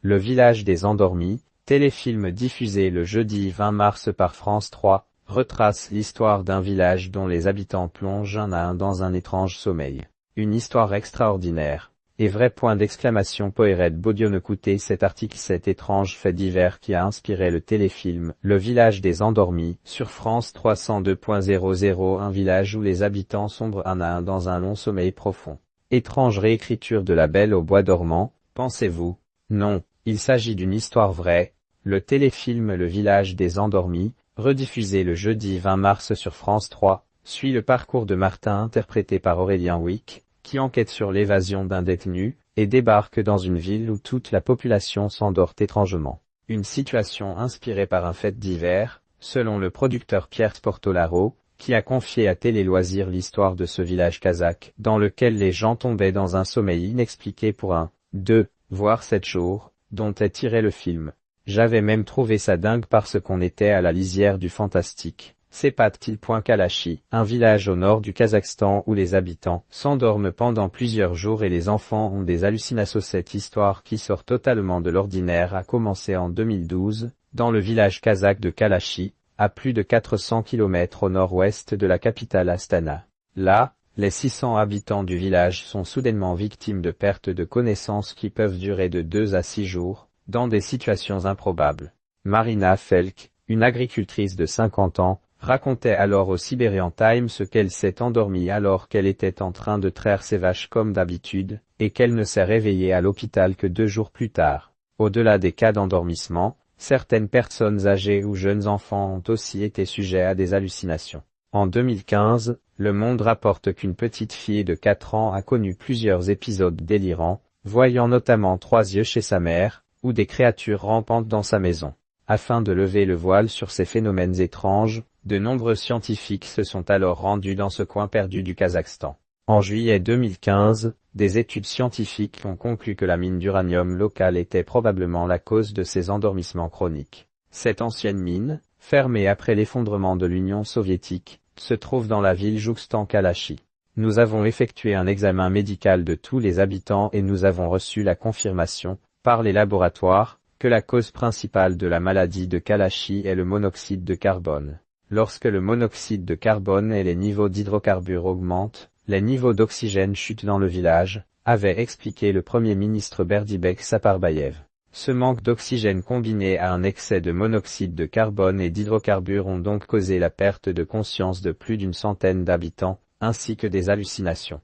Le village des endormis, téléfilm diffusé le jeudi 20 mars par France 3, retrace l'histoire d'un village dont les habitants plongent un à un dans un étrange sommeil. Une histoire extraordinaire. Et vrai point d'exclamation Poëred Baudion. Écoutez cet article. Cet étrange fait divers qui a inspiré le téléfilm Le village des endormis sur France 302.00. Un village où les habitants sombrent un à un dans un long sommeil profond. Étrange réécriture de La Belle au bois dormant, pensez-vous? Non, il s'agit d'une histoire vraie. Le téléfilm Le village des endormis, rediffusé le jeudi 20 mars sur France 3, suit le parcours de Martin interprété par Aurélien Wick, qui enquête sur l'évasion d'un détenu, et débarque dans une ville où toute la population s'endort étrangement. Une situation inspirée par un fait divers, selon le producteur Pierre Sportolaro, qui a confié à Télé Loisirs l'histoire de ce village kazakh, dans lequel les gens tombaient dans un sommeil inexpliqué pour 2 voire 7 jours, dont est tiré le film. J'avais même trouvé ça dingue parce qu'on était à la lisière du fantastique. Sepat-il. Kalachi, un village au nord du Kazakhstan où les habitants s'endorment pendant plusieurs jours et les enfants ont des hallucinations. Cette histoire qui sort totalement de l'ordinaire a commencé en 2012, dans le village kazakh de Kalachi, à plus de 400 km au nord-ouest de la capitale Astana. Là, les 600 habitants du village sont soudainement victimes de pertes de connaissance qui peuvent durer de 2 à 6 jours, dans des situations improbables. Marina Felk, une agricultrice de 50 ans, racontait alors au Siberian Times qu'elle s'est endormie alors qu'elle était en train de traire ses vaches comme d'habitude, et qu'elle ne s'est réveillée à l'hôpital que 2 jours plus tard. Au-delà des cas d'endormissement, certaines personnes âgées ou jeunes enfants ont aussi été sujets à des hallucinations. En 2015, Le Monde rapporte qu'une petite fille de 4 ans a connu plusieurs épisodes délirants, voyant notamment 3 yeux chez sa mère, ou des créatures rampantes dans sa maison. Afin de lever le voile sur ces phénomènes étranges, de nombreux scientifiques se sont alors rendus dans ce coin perdu du Kazakhstan. En juillet 2015, des études scientifiques ont conclu que la mine d'uranium locale était probablement la cause de ces endormissements chroniques. Cette ancienne mine, fermée après l'effondrement de l'Union soviétique, se trouve dans la ville jouxtant Kalachi. Nous avons effectué un examen médical de tous les habitants et nous avons reçu la confirmation, par les laboratoires, que la cause principale de la maladie de Kalachi est le monoxyde de carbone. Lorsque le monoxyde de carbone et les niveaux d'hydrocarbures augmentent, les niveaux d'oxygène chutent dans le village, avait expliqué le Premier ministre Berdibek Saparbayev. Ce manque d'oxygène combiné à un excès de monoxyde de carbone et d'hydrocarbures ont donc causé la perte de conscience de plus d'une centaine d'habitants, ainsi que des hallucinations.